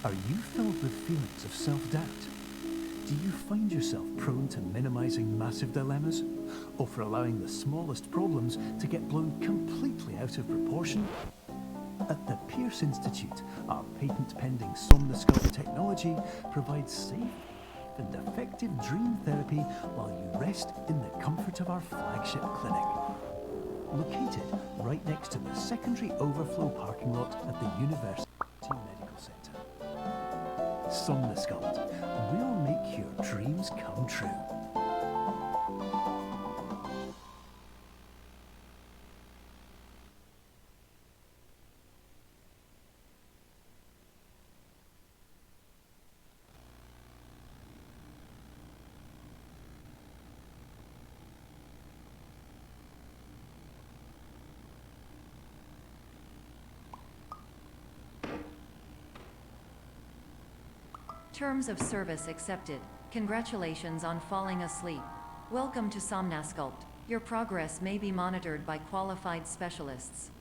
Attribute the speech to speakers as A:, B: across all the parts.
A: Are you filled with feelings of self-doubt? Do you find yourself prone to minimizing massive dilemmas? Or for allowing the smallest problems to get blown completely out of proportion? At the Pierce Institute, our patent-pending Somnosculpt technology provides safe and effective dream therapy while you rest in the comfort of our flagship clinic. Located right next to the secondary overflow parking lot at the University Medical Center. Somnosculpt, we'll make your dreams come true.
B: Terms of service accepted. Congratulations on falling asleep. Welcome to Somnosculpt. Your progress may be monitored by qualified specialists.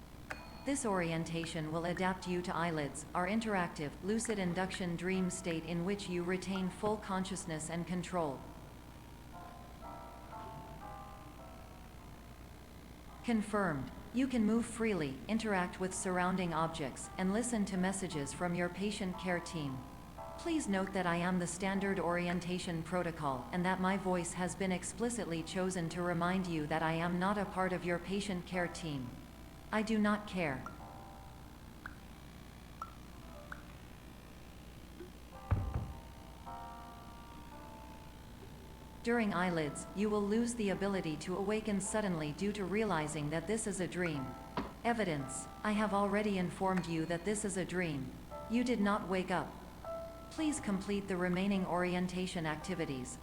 B: This orientation will adapt you to eyelids, our interactive, lucid induction dream state in which you retain full consciousness and control. Confirmed. You can move freely, interact with surrounding objects, and listen to messages from your patient care team. Please note that I am the standard orientation protocol and that my voice has been explicitly chosen to remind you that I am not a part of your patient care team. I do not care. During eyelids, you will lose the ability to awaken suddenly due to realizing that this is a dream. Evidence: I have already informed you that this is a dream. You did not wake up. Please complete the remaining orientation activities.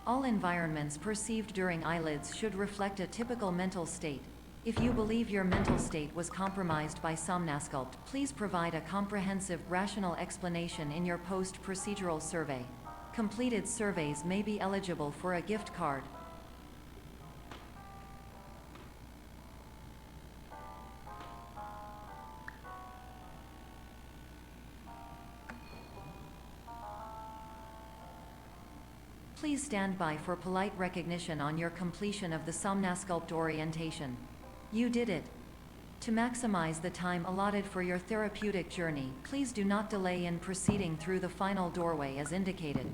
B: All environments perceived during eyelids should reflect a typical mental state. If you believe your mental state was compromised by Somnosculpt, please provide a comprehensive, rational explanation in your post-procedural survey. Completed surveys may be eligible for a gift card. Please stand by for polite recognition on your completion of the Somnosculpt orientation. You did it. To maximize the time allotted for your therapeutic journey, please do not delay in proceeding through the final doorway as indicated.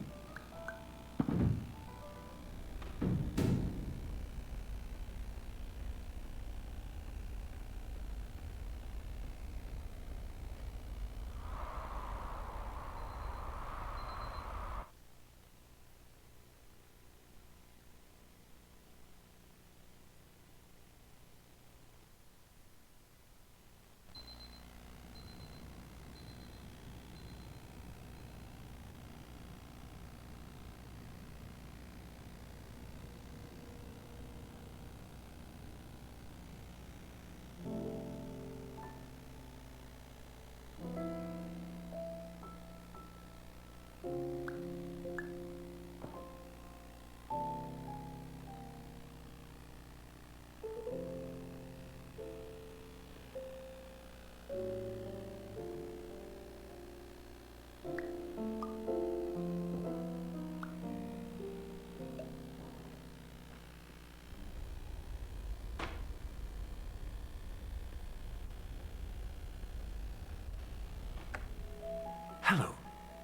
A: Hello,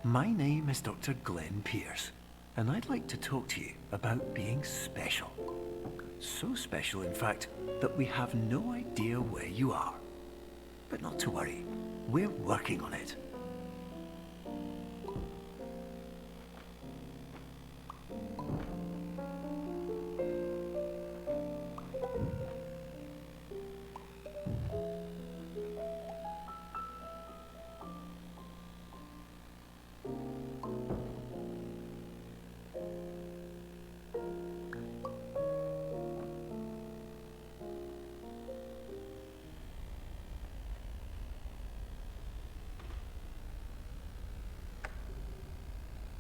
A: my name is Dr. Glenn Pierce, and I'd like to talk to you about being special. So special, in fact, that we have no idea where you are. But not to worry, we're working on it.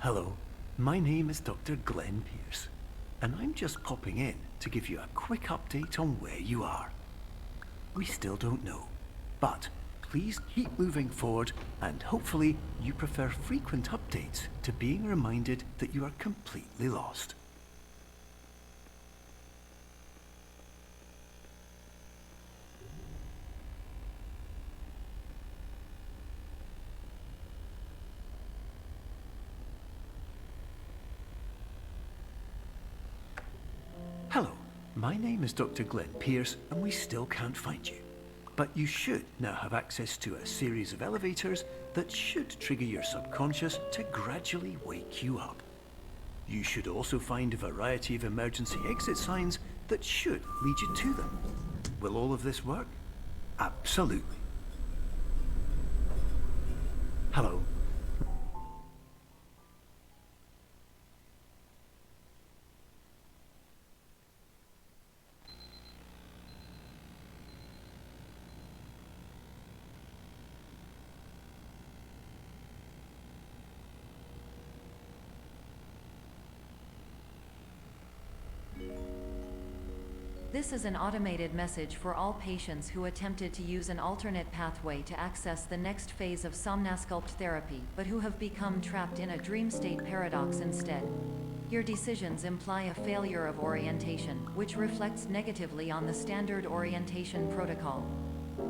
A: Hello, my name is Dr. Glenn Pierce, and I'm just popping in to give you a quick update on where you are. We still don't know, but please keep moving forward, and hopefully you prefer frequent updates to being reminded that you are completely lost. Hello, my name is Dr. Glenn Pierce, and we still can't find you. But you should now have access to a series of elevators that should trigger your subconscious to gradually wake you up. You should also find a variety of emergency exit signs that should lead you to them. Will all of this work? Absolutely. Hello.
B: This is an automated message for all patients who attempted to use an alternate pathway to access the next phase of Somnasculpt therapy, but who have become trapped in a dream state paradox instead. Your decisions imply a failure of orientation, which reflects negatively on the standard orientation protocol.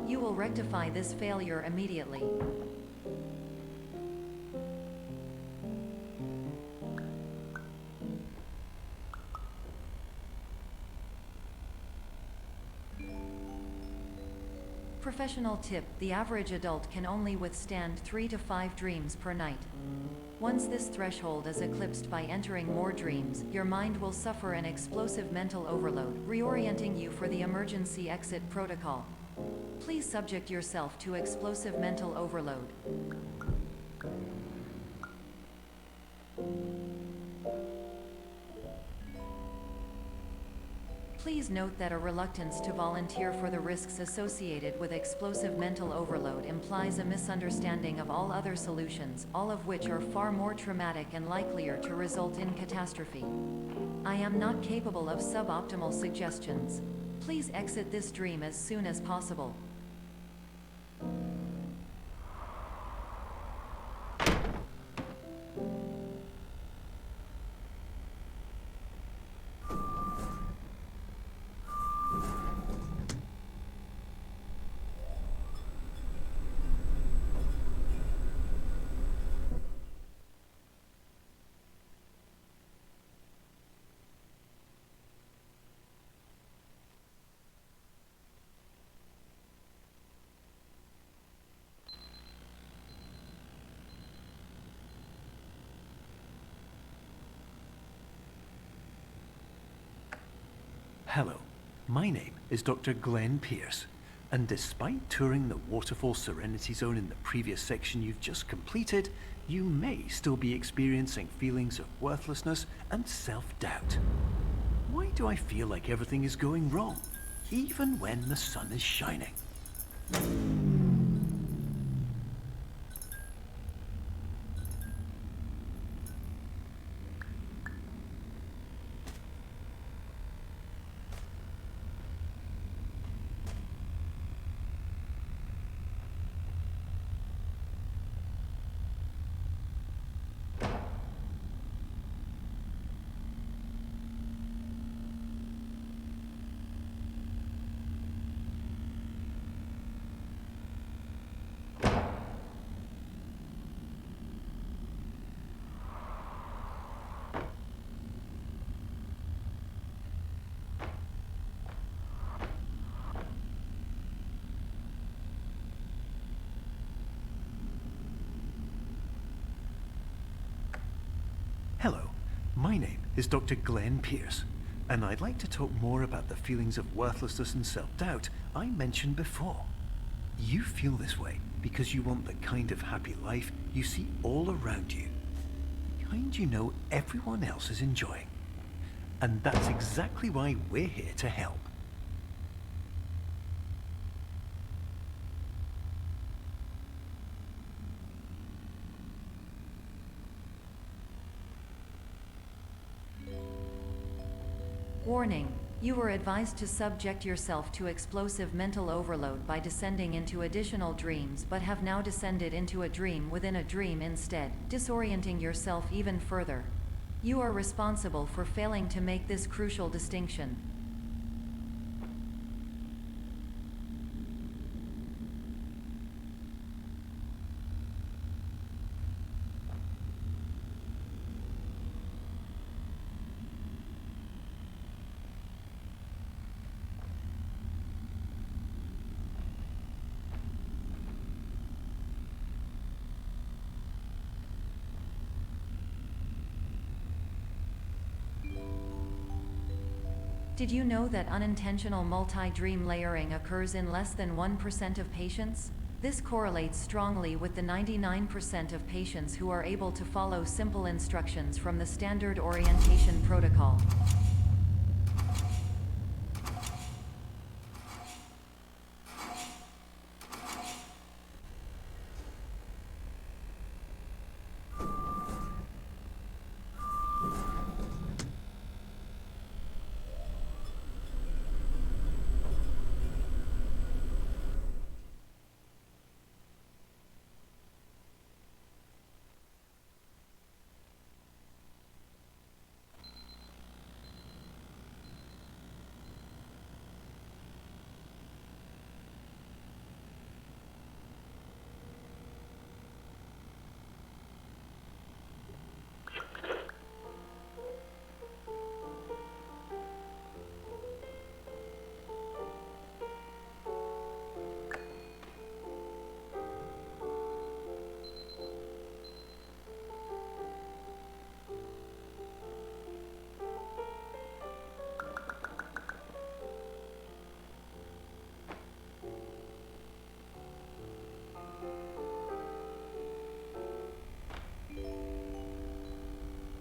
B: You will rectify this failure immediately. Professional tip: the average adult can only withstand 3 to 5 dreams per night. Once this threshold is eclipsed by entering more dreams, your mind will suffer an explosive mental overload, reorienting you for the emergency exit protocol. Please subject yourself to explosive mental overload. Please note that a reluctance to volunteer for the risks associated with explosive mental overload implies a misunderstanding of all other solutions, all of which are far more traumatic and likelier to result in catastrophe. I am not capable of suboptimal suggestions. Please exit this dream as soon as possible.
A: Hello, my name is Dr. Glenn Pierce, and despite touring the Waterfall Serenity Zone in the previous section you've just completed, you may still be experiencing feelings of worthlessness and self-doubt. Why do I feel like everything is going wrong, even when the sun is shining? Hello, my name is Dr. Glenn Pierce, and I'd like to talk more about the feelings of worthlessness and self-doubt I mentioned before. You feel this way because you want the kind of happy life you see all around you, the kind you know everyone else is enjoying. And that's exactly why we're here to help.
B: Warning, You were advised to subject yourself to explosive mental overload by descending into additional dreams, but have now descended into a dream within a dream instead, disorienting yourself even further. You are responsible for failing to make this crucial distinction. Did you know that unintentional multi-dream layering occurs in less than 1% of patients? This correlates strongly with the 99% of patients who are able to follow simple instructions from the standard orientation protocol.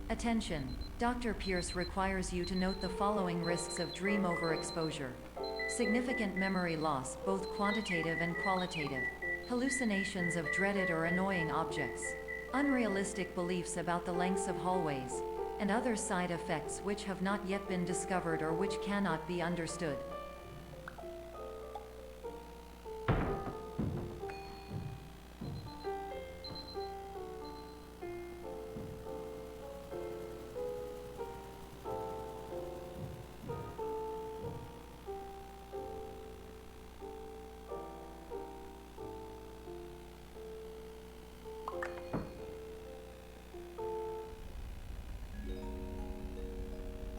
B: Attention! Dr. Pierce requires you to note the following risks of dream overexposure. Significant memory loss, both quantitative and qualitative. Hallucinations of dreaded or annoying objects. Unrealistic beliefs about the lengths of hallways. And other side effects which have not yet been discovered or which cannot be understood.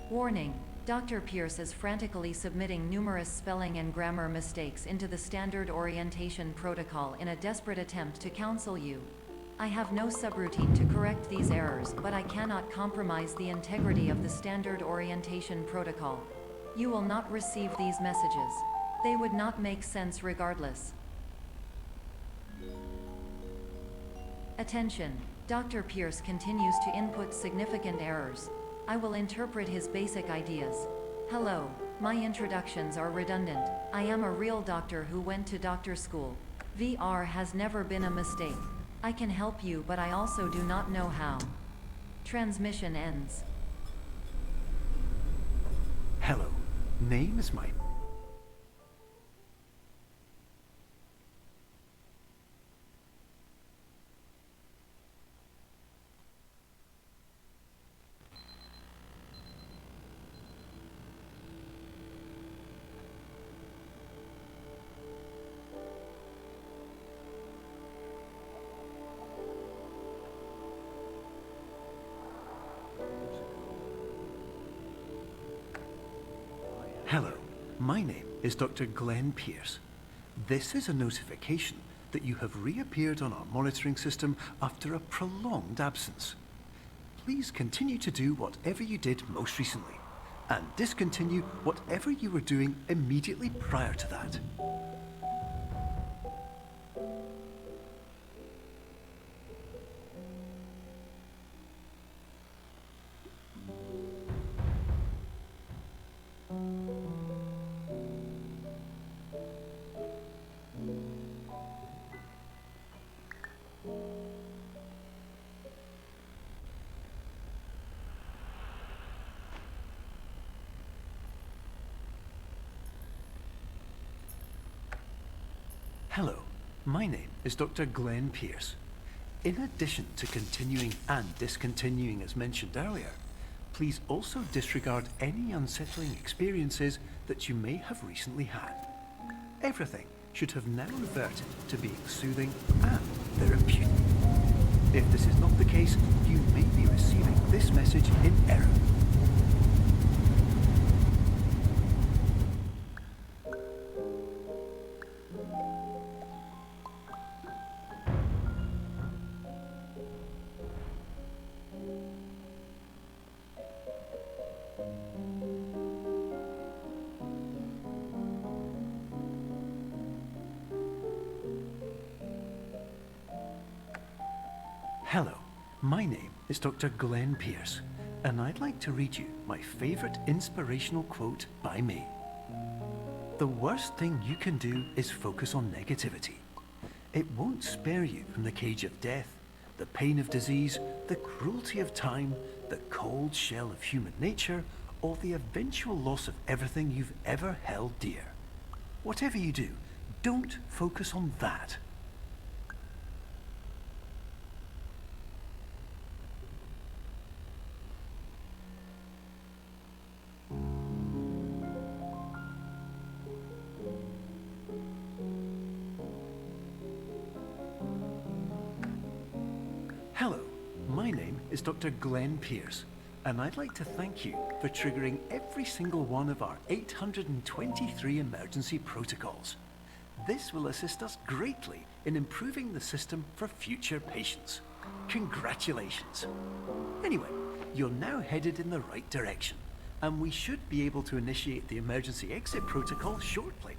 B: Warning: Dr. Pierce is frantically submitting numerous spelling and grammar mistakes into the standard orientation protocol in a desperate attempt to counsel you. I have no subroutine to correct these errors, but I cannot compromise the integrity of the standard orientation protocol. You will not receive these messages. They would not make sense regardless. Attention! Dr. Pierce continues to input significant errors. I will interpret his basic ideas. Hello, my introductions are redundant. I am a real doctor who went to doctor school. VR has never been a mistake. I can help you, but I also do not know how. Transmission ends.
A: Hello, name is Mike. Hello, my name is Dr. Glenn Pierce. This is a notification that you have reappeared on our monitoring system after a prolonged absence. Please continue to do whatever you did most recently, and discontinue whatever you were doing immediately prior to that. Hello, my name is Dr. Glenn Pierce. In addition to continuing and discontinuing as mentioned earlier, please also disregard any unsettling experiences that you may have recently had. Everything should have now reverted to being soothing and therapeutic. If this is not the case, you may be receiving this message in error. Hello, my name is Dr. Glenn Pierce, and I'd like to read you my favorite inspirational quote by me. The worst thing you can do is focus on negativity. It won't spare you from the cage of death, the pain of disease, the cruelty of time, the cold shell of human nature, or the eventual loss of everything you've ever held dear. Whatever you do, don't focus on that. Hello, my name is Dr. Glenn Pierce, and I'd like to thank you for triggering every single one of our 823 emergency protocols. This will assist us greatly in improving the system for future patients. Congratulations. Anyway, you're now headed in the right direction, and we should be able to initiate the emergency exit protocol shortly.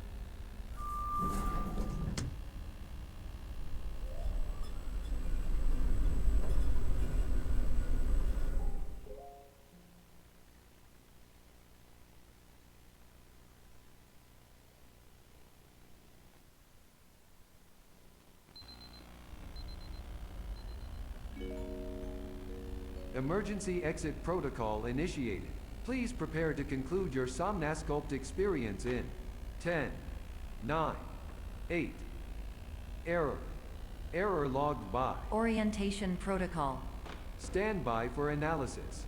C: Emergency exit protocol initiated. Please prepare to conclude your Somnasculpt experience in 10, 9, 8. Error. Error logged by.
B: Orientation protocol.
C: Stand by for analysis.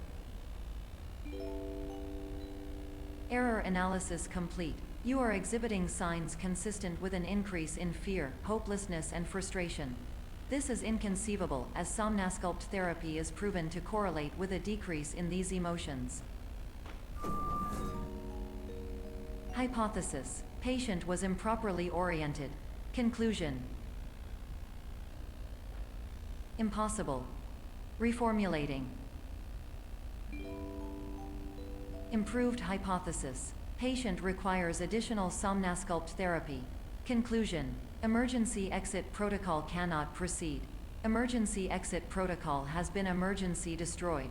B: Error analysis complete. You are exhibiting signs consistent with an increase in fear, hopelessness, and frustration. This is inconceivable, as Somnasculpt therapy is proven to correlate with a decrease in these emotions. Hypothesis: patient was improperly oriented. Conclusion: impossible. Reformulating. Improved hypothesis: patient requires additional Somnasculpt therapy. Conclusion: emergency exit protocol cannot proceed. Emergency exit protocol has been emergency destroyed.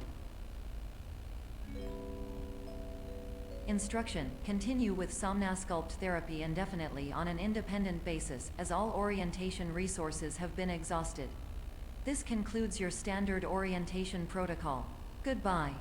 B: Instruction: continue with Somnasculpt therapy indefinitely on an independent basis, as all orientation resources have been exhausted. This concludes your standard orientation protocol. Goodbye.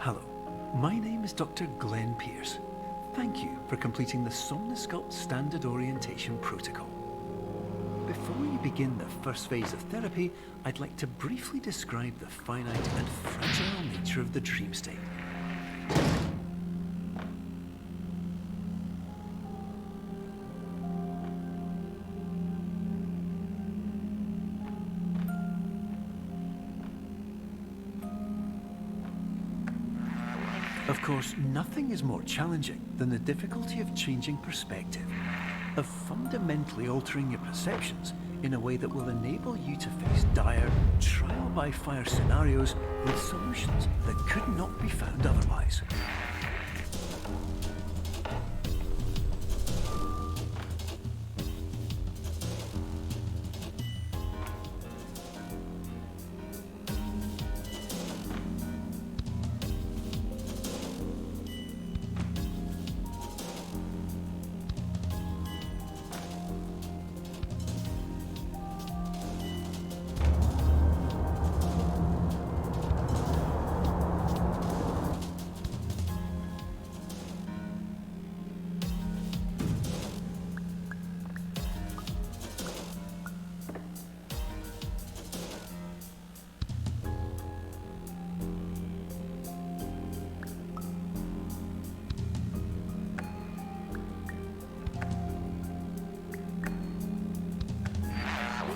A: Hello, my name is Dr. Glenn Pierce. Thank you for completing the Somnasculpt Standard Orientation Protocol. Before you begin the first phase of therapy, I'd like to briefly describe the finite and fragile nature of the dream state. Of course, nothing is more challenging than the difficulty of changing perspective, of fundamentally altering your perceptions in a way that will enable you to face dire, trial-by-fire scenarios with solutions that could not be found otherwise.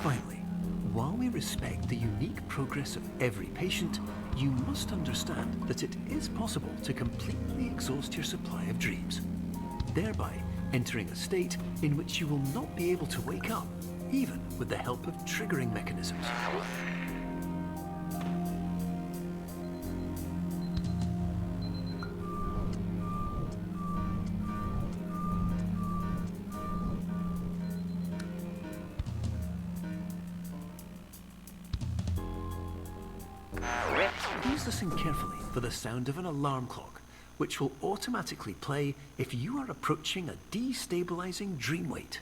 A: Finally, while we respect the unique progress of every patient, you must understand that it is possible to completely exhaust your supply of dreams, thereby entering a state in which you will not be able to wake up, even with the help of triggering mechanisms. Please listen carefully for the sound of an alarm clock, which will automatically play if you are approaching a destabilizing dream weight.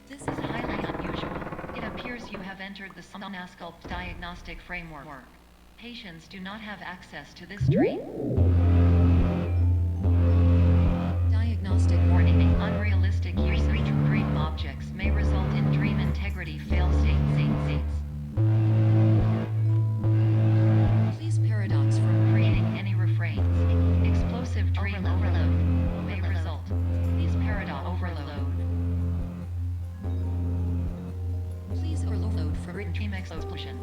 B: This is highly unusual. It appears you have entered the Somnasculpt diagnostic framework. Patients do not have access to this dream. Diagnostic warning. Unrealistic use of dream objects may result in dream integrity fail-states. Please paradox from creating any refrains. Explosive dream overload may result. Please paradox overload. Please overload for dream explosion.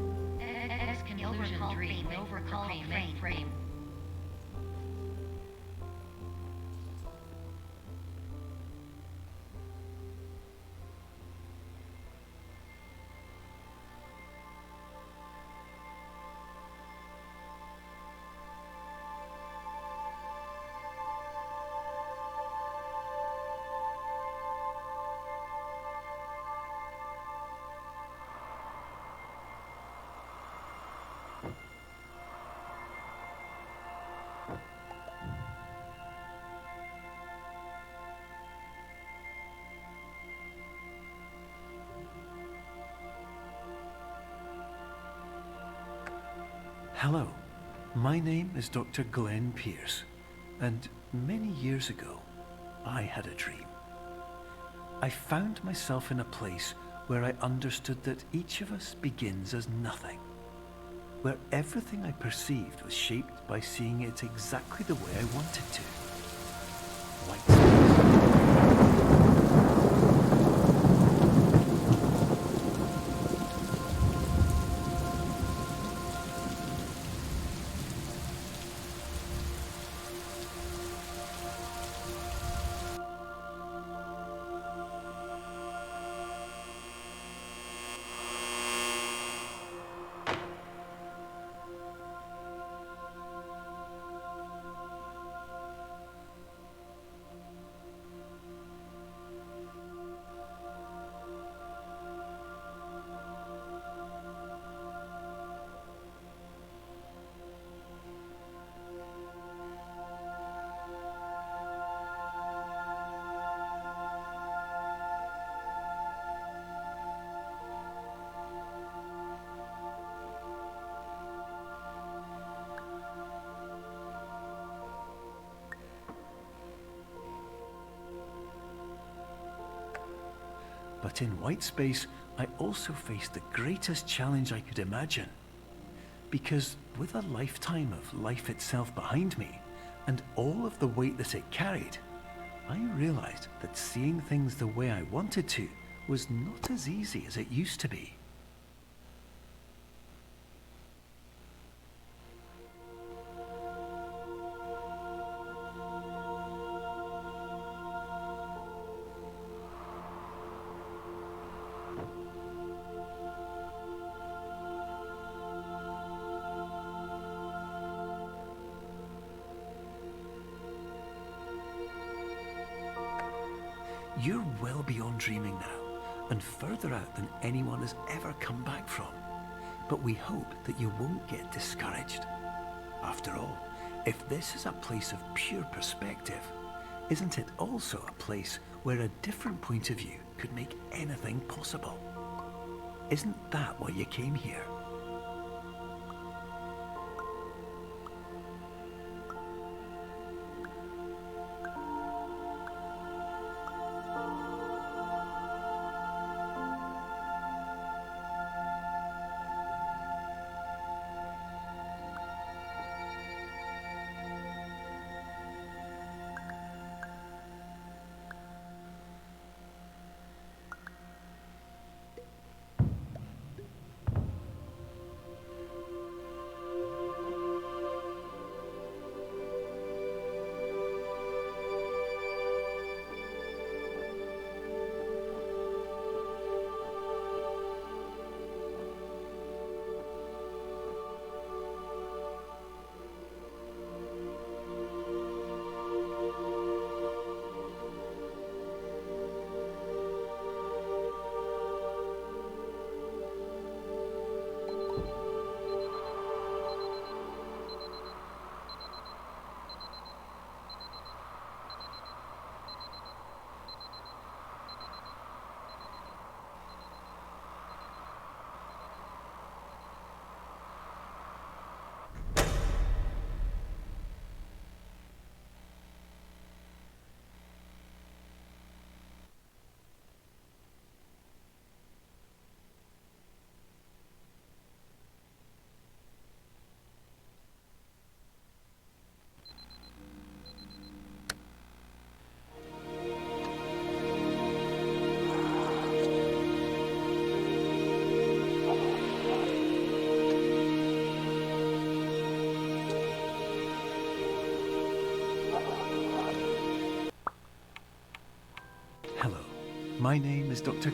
B: Exclusion dream overcall frame.
A: Hello, my name is Dr. Glenn Pierce, and many years ago, I had a dream. I found myself in a place where I understood that each of us begins as nothing, where everything I perceived was shaped by seeing it exactly the way I wanted to. White space. But in white space, I also faced the greatest challenge I could imagine. Because with a lifetime of life itself behind me, and all of the weight that it carried, I realized that seeing things the way I wanted to was not as easy as it used to be. You're well beyond dreaming now, and further out than anyone has ever come back from. But we hope that you won't get discouraged. After all, if this is a place of pure perspective, isn't it also a place where a different point of view could make anything possible? Isn't that why you came here? Hello, my name is Dr.